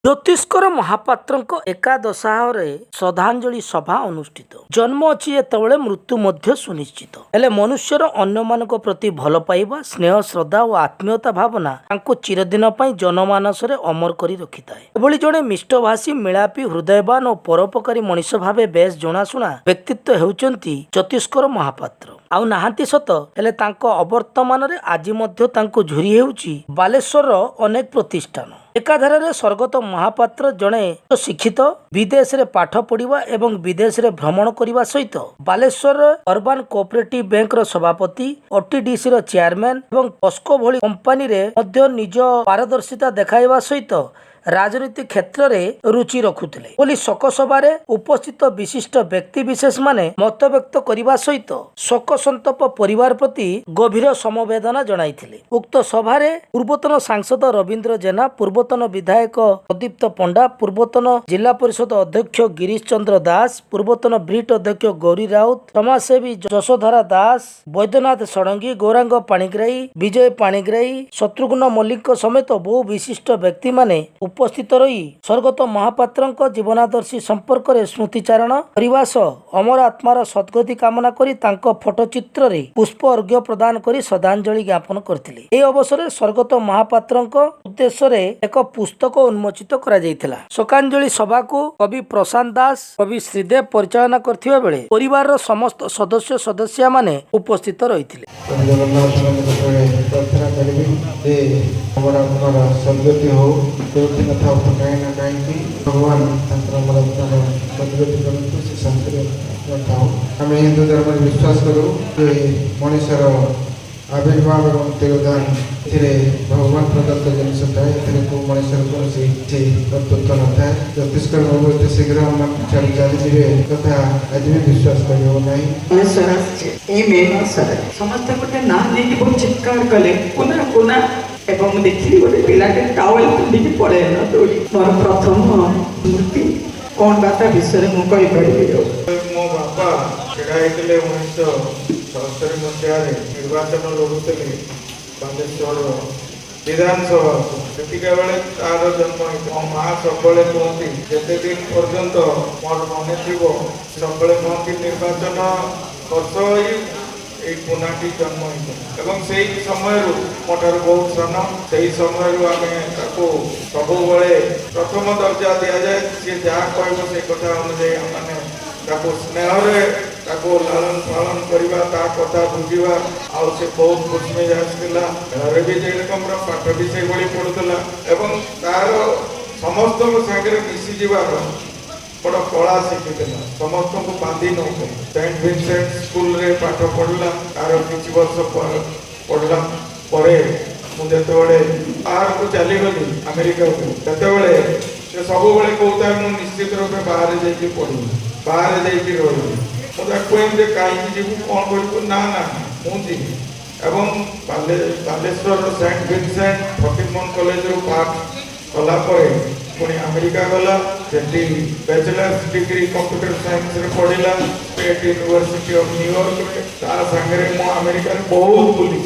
ଜ୍ୟୋତିଷ୍କର ମହାପାତ୍ରଙ୍କ ଏକାଦଶାହରେ ଶ୍ରଦ୍ଧାଞ୍ଜଳି ସଭା ଅନୁଷ୍ଠିତ। ଜନ୍ମ ଅଛି ଯେତେବେଳେ ମୃତ୍ୟୁ ମଧ୍ୟ ସୁନିଶ୍ଚିତ। ହେଲେ ମନୁଷ୍ୟର ଅନ୍ୟମାନଙ୍କ ପ୍ରତି ଭଲ ପାଇବା, ସ୍ନେହ, ଶ୍ରଦ୍ଧା ଓ ଆତ୍ମୀୟତା ଭାବନା ତାଙ୍କୁ ଚିରଦିନ ପାଇଁ ଜନମାନସରେ ଅମର କରି ରଖିଥାଏ। ଏଭଳି ଜଣେ ମିଷ୍ଟଭାଷୀ, ମିଳାପୀ, ହୃଦୟବାନ ଓ ପରୋପକାରୀ ମଣିଷ ଭାବେ ବେଶ ଜଣାଶୁଣା ବ୍ୟକ୍ତିତ୍ୱ ହେଉଛନ୍ତି ଜ୍ୟୋତିଷ୍କର ମହାପାତ୍ର। ଆଉ ନାହାନ୍ତି ସତ, ହେଲେ ତାଙ୍କ ଅବର୍ତ୍ତମାନରେ ଆଜି ମଧ୍ୟ ତାଙ୍କୁ ଝୁରି ହେଉଛି ବାଲେଶ୍ୱରର ଅନେକ ପ୍ରତିଷ୍ଠାନ। ଏକାଧାରରେ ସ୍ୱର୍ଗତ ମହାପାତ୍ର ଜଣେ ଶିକ୍ଷିତ, ବିଦେଶରେ ପାଠ ପଢ଼ିବା ଏବଂ ବିଦେଶରେ ଭ୍ରମଣ କରିବା ସହିତ ବାଲେଶ୍ୱର ଅର୍ବାନ କୋଅପରେଟିଭ ବ୍ୟାଙ୍କର ସଭାପତି, ଓଟିଡିସିର ଚେୟାରମ୍ୟାନ ଏବଂ ପସ୍କୋ ଭଳି କମ୍ପାନୀରେ ମଧ୍ୟ ନିଜ ପାରଦର୍ଶିତା ଦେଖାଇବା ସହିତ ରାଜନୀତି କ୍ଷେତ୍ରରେ ରୁଚି ରଖୁଥିଲେ ବୋଲି ଶୋକସଭାରେ ଉପସ୍ଥିତ ବିଶିଷ୍ଟ ବ୍ୟକ୍ତିବିଶେଷ ମାନେ ମତବ୍ୟକ୍ତ କରିବା ସହିତ ଶୋକସନ୍ତପ ପରିବାର ପ୍ରତି ଗଭୀର ସମବେଦନା ଜଣାଇଥିଲେ। ଉକ୍ତ ସଭାରେ ପୂର୍ବତନ ସାଂସଦ ରବୀନ୍ଦ୍ର ଜେନା, ପୂର୍ବତନ ବିଧାୟକ ପ୍ରଦୀପ୍ତ ପଣ୍ଡା, ପୂର୍ବତନ ଜିଲ୍ଲା ପରିଷଦ ଅଧ୍ୟକ୍ଷ ଗିରୀଶ ଚନ୍ଦ୍ର ଦାସ, ପୂର୍ବତନ ବ୍ରିଟ୍ ଅଧ୍ୟକ୍ଷ ଗୌରୀ ରାଉତ, ସମାଜସେବୀ ଯଶୋଧରା ଦାସ, ବୈଦ୍ୟନାଥ ଷଡ଼ଙ୍ଗୀ, ଗୌରାଙ୍ଗ ପାଣିଗ୍ରାହୀ, ବିଜୟ ପାଣିଗ୍ରାହୀ, ଶତ୍ରୁଘ୍ନ ମଲ୍ଲିକଙ୍କ ସମେତ ବହୁ ବିଶିଷ୍ଟ ବ୍ୟକ୍ତିମାନେ ଉପସ୍ଥିତ ରହି ସ୍ୱର୍ଗତ ମହାପାତ୍ରଙ୍କ ଜୀବନାଦର୍ଶୀ ସମ୍ପର୍କରେ ସ୍ମୃତିଚାରଣ କରିବା ସହ ଅମର ଆତ୍ମାର ସଦ୍ଗତି କାମନା କରି ତାଙ୍କ ଫଟୋଚିତ୍ରରେ ପୁଷ୍ପ ଅର୍ଘ୍ୟ ପ୍ରଦାନ କରି ଶ୍ରଦ୍ଧାଞ୍ଜଳି ଜ୍ଞାପନ କରିଥିଲେ। ଏହି ଅବସରରେ ସ୍ୱର୍ଗତ ମହାପାତ୍ରଙ୍କ ଉଦ୍ଦେଶ୍ୟରେ ଏକ ପୁସ୍ତକ ଉନ୍ମୋଚିତ କରାଯାଇଥିଲା। ଶୋକାଞ୍ଜଳି ସଭାକୁ କବି ପ୍ରଶାନ୍ତ ଦାସ, କବି ଶ୍ରୀଦେବ ପରିଚାଳନା କରିଥିବା ବେଳେ ପରିବାରର ସମସ୍ତ ସଦସ୍ୟମାନେ ଉପସ୍ଥିତ ରହିଥିଲେ। भगवान सदगति करते से शांति आम हिंदू धर्म विश्वास करूँ मनुष्यर आविर्भाव और योगदान भगवान प्रदत्त जिनस थाए मनुष्यर कौन कर्तृत्व न था। ज्योतिष्कर बाबू एत शीघ्र चलीजे कथा आज भी विश्वास करना समस्त गोटे ना नहीं बहुत चित्कार कले पुनः पुनः एवं देखिली गोटे पिलाटे टावेल पिंधिकी पड़ेना दौड़ी मोर प्रथम मूर्ति कौन बात विषय मुझे मो बापा छड़ा होते 1977 मसीह निर्वाचन लड़ुते बालेश्वर विधानसभा सेतिका बेले तार जन्म मो माँ सब कहती जिते दिन पर्यंत मोर मन थी सब कहती निर्वाचन वर्ष पुनाटी जन्म एवं से समय मोटर बहुत सान से समय आम सब प्रथम दर्जा दि जाए सी जहाँ कह से कथा अनुजाई मैंने स्नेह लालन पालन करवा कथा बुझा आउ से बहुत खुशी आसला घर भी जे रकम पाठ भी से पढ़ुला एवं तार समस्त सागर मिसी जीवार बड़ा कला शिखी समस्त को बांधी नौ सेंट विंसेंट स्कूल रे पाठ पढ़ला तार किसी वर्ष पढ़ला मुझे बाहर को चलीगली अमेरिका को से सब कहता है मुझे निश्चित रूप से बाहर जाकि पढ़ी बाहर जाकि रही मुझे कहते कहीं जीव कौन कर ना ना मुझे एवं Baleswar Saint Vincent Fakirmohan college रू पाठ कला पुणी अमेरिका गला से बैचलर्स डिग्री कंप्यूटर साइंस रे पढ़ला स्टेट यूनिवर्सिटी ऑफ न्यूयॉर्क ता संगे मो अमेरिका बहुत बुली